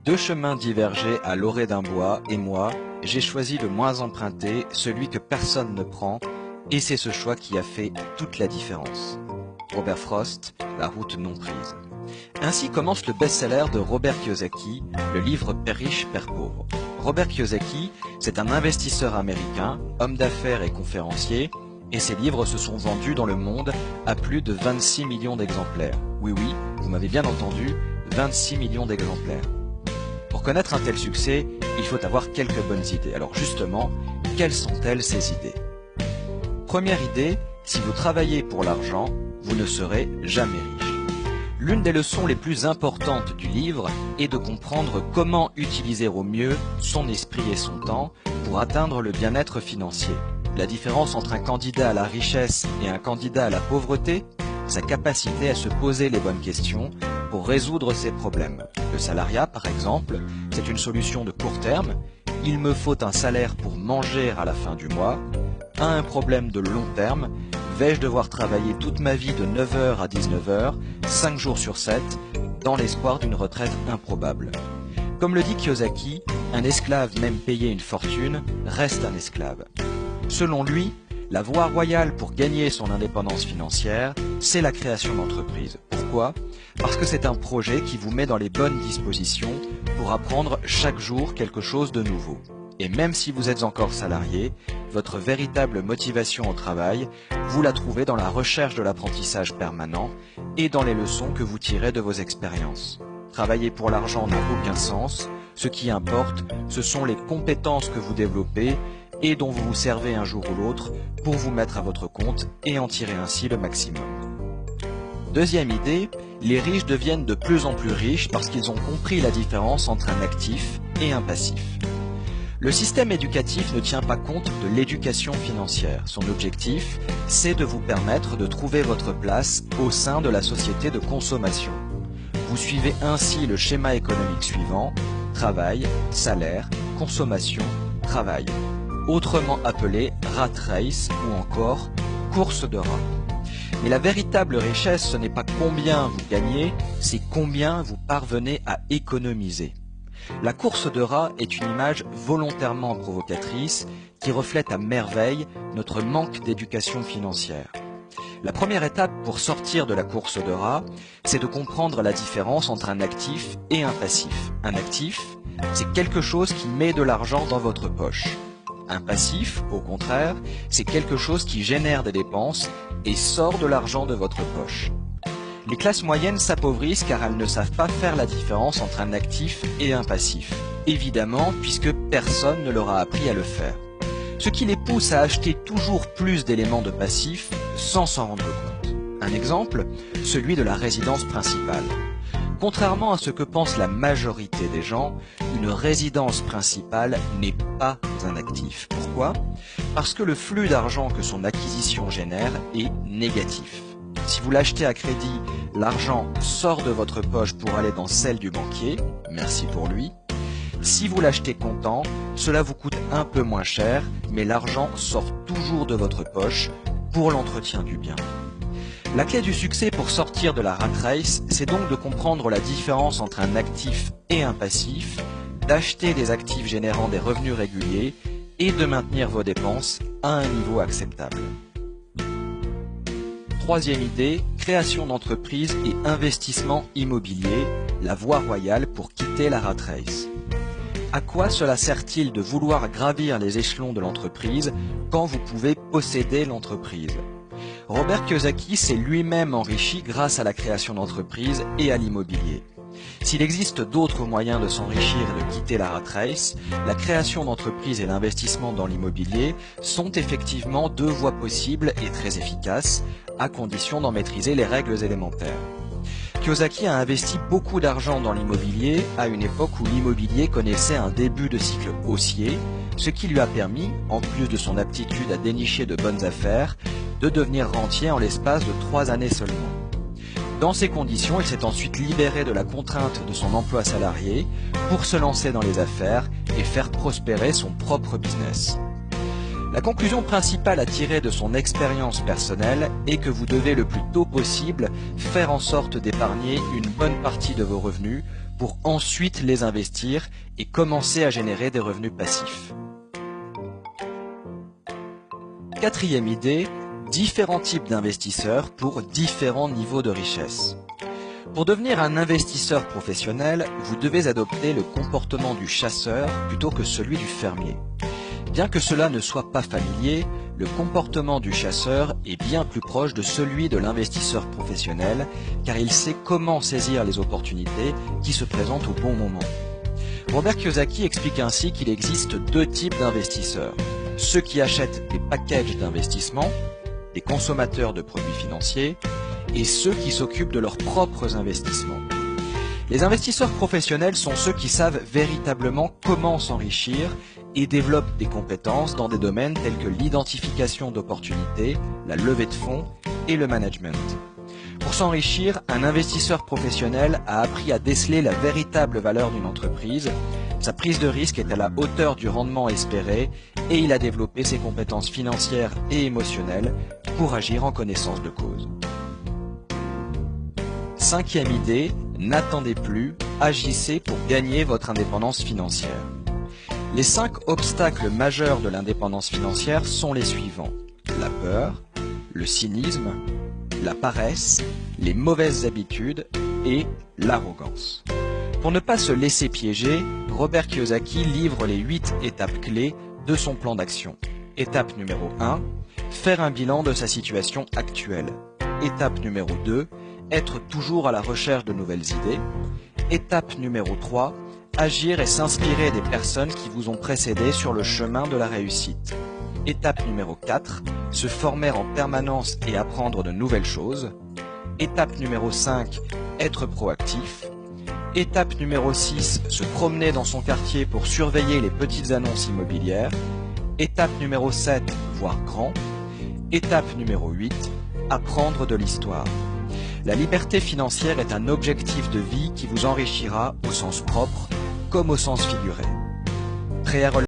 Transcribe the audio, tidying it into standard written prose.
Deux chemins divergeaient à l'orée d'un bois, et moi, j'ai choisi le moins emprunté, celui que personne ne prend, et c'est ce choix qui a fait toute la différence. Robert Frost, La route non prise. Ainsi commence le best-seller de Robert Kiyosaki, le livre Père riche, Père pauvre. Robert Kiyosaki, c'est un investisseur américain, homme d'affaires et conférencier, et ses livres se sont vendus dans le monde à plus de 26 millions d'exemplaires. Oui, vous m'avez bien entendu, 26 millions d'exemplaires. Pour connaître un tel succès, il faut avoir quelques bonnes idées. Alors justement, quelles sont-elles ces idées? Première idée, si vous travaillez pour l'argent, vous ne serez jamais riche. L'une des leçons les plus importantes du livre est de comprendre comment utiliser au mieux son esprit et son temps pour atteindre le bien-être financier. La différence entre un candidat à la richesse et un candidat à la pauvreté, sa capacité à se poser les bonnes questions pour résoudre ses problèmes. Le salariat, par exemple, c'est une solution de court terme. Il me faut un salaire pour manger à la fin du mois. À un problème de long terme, vais-je devoir travailler toute ma vie de 9h à 19h, 5 jours sur 7, dans l'espoir d'une retraite improbable. Comme le dit Kiyosaki, un esclave même payé une fortune reste un esclave. Selon lui, la voie royale pour gagner son indépendance financière, c'est la création d'entreprise. Pourquoi? Parce que c'est un projet qui vous met dans les bonnes dispositions pour apprendre chaque jour quelque chose de nouveau. Et même si vous êtes encore salarié, votre véritable motivation au travail, vous la trouvez dans la recherche de l'apprentissage permanent et dans les leçons que vous tirez de vos expériences. Travailler pour l'argent n'a aucun sens. Ce qui importe, ce sont les compétences que vous développez et dont vous vous servez un jour ou l'autre pour vous mettre à votre compte et en tirer ainsi le maximum. Deuxième idée, les riches deviennent de plus en plus riches parce qu'ils ont compris la différence entre un actif et un passif. Le système éducatif ne tient pas compte de l'éducation financière. Son objectif, c'est de vous permettre de trouver votre place au sein de la société de consommation. Vous suivez ainsi le schéma économique suivant: travail, salaire, consommation, travail. Autrement appelé rat race ou encore course de rats. Mais la véritable richesse, ce n'est pas combien vous gagnez, c'est combien vous parvenez à économiser. La course de rats est une image volontairement provocatrice qui reflète à merveille notre manque d'éducation financière. La première étape pour sortir de la course de rats, c'est de comprendre la différence entre un actif et un passif. Un actif, c'est quelque chose qui met de l'argent dans votre poche. Un passif, au contraire, c'est quelque chose qui génère des dépenses et sort de l'argent de votre poche. Les classes moyennes s'appauvrissent car elles ne savent pas faire la différence entre un actif et un passif. Évidemment, puisque personne ne leur a appris à le faire. Ce qui les pousse à acheter toujours plus d'éléments de passif sans s'en rendre compte. Un exemple, celui de la résidence principale. Contrairement à ce que pense la majorité des gens, une résidence principale n'est pas un actif. Pourquoi? Parce que le flux d'argent que son acquisition génère est négatif. Si vous l'achetez à crédit, l'argent sort de votre poche pour aller dans celle du banquier, merci pour lui. Si vous l'achetez comptant, cela vous coûte un peu moins cher, mais l'argent sort toujours de votre poche pour l'entretien du bien. La clé du succès pour sortir de la rat race, c'est donc de comprendre la différence entre un actif et un passif, d'acheter des actifs générant des revenus réguliers et de maintenir vos dépenses à un niveau acceptable. Troisième idée, création d'entreprise et investissement immobilier, la voie royale pour quitter la rat race. À quoi cela sert-il de vouloir gravir les échelons de l'entreprise quand vous pouvez posséder l'entreprise? Robert Kiyosaki s'est lui-même enrichi grâce à la création d'entreprises et à l'immobilier. S'il existe d'autres moyens de s'enrichir et de quitter la rat race, la création d'entreprises et l'investissement dans l'immobilier sont effectivement deux voies possibles et très efficaces, à condition d'en maîtriser les règles élémentaires. Kiyosaki a investi beaucoup d'argent dans l'immobilier à une époque où l'immobilier connaissait un début de cycle haussier, ce qui lui a permis, en plus de son aptitude à dénicher de bonnes affaires, de devenir rentier en l'espace de 3 années seulement. Dans ces conditions, il s'est ensuite libéré de la contrainte de son emploi salarié pour se lancer dans les affaires et faire prospérer son propre business. La conclusion principale à tirer de son expérience personnelle est que vous devez le plus tôt possible faire en sorte d'épargner une bonne partie de vos revenus pour ensuite les investir et commencer à générer des revenus passifs. Quatrième idée, différents types d'investisseurs pour différents niveaux de richesse. Pour devenir un investisseur professionnel, vous devez adopter le comportement du chasseur plutôt que celui du fermier. Bien que cela ne soit pas familier, le comportement du chasseur est bien plus proche de celui de l'investisseur professionnel car il sait comment saisir les opportunités qui se présentent au bon moment. Robert Kiyosaki explique ainsi qu'il existe deux types d'investisseurs. Ceux qui achètent des packages d'investissement, des consommateurs de produits financiers, et ceux qui s'occupent de leurs propres investissements. Les investisseurs professionnels sont ceux qui savent véritablement comment s'enrichir et développent des compétences dans des domaines tels que l'identification d'opportunités, la levée de fonds et le management. Pour s'enrichir, un investisseur professionnel a appris à déceler la véritable valeur d'une entreprise, sa prise de risque est à la hauteur du rendement espéré et il a développé ses compétences financières et émotionnelles pour agir en connaissance de cause. Cinquième idée, n'attendez plus, agissez pour gagner votre indépendance financière. Les 5 obstacles majeurs de l'indépendance financière sont les suivants: la peur, le cynisme, la paresse, les mauvaises habitudes et l'arrogance. Pour ne pas se laisser piéger, Robert Kiyosaki livre les 8 étapes clés de son plan d'action. Étape numéro 1, faire un bilan de sa situation actuelle. Étape numéro 2, être toujours à la recherche de nouvelles idées. Étape numéro 3, agir et s'inspirer des personnes qui vous ont précédé sur le chemin de la réussite. Étape numéro 4, se former en permanence et apprendre de nouvelles choses. Étape numéro 5, être proactif. Étape numéro 6, se promener dans son quartier pour surveiller les petites annonces immobilières. Étape numéro 7, voir grand. Étape numéro 8, apprendre de l'histoire. La liberté financière est un objectif de vie qui vous enrichira au sens propre comme au sens figuré. Prêt à relever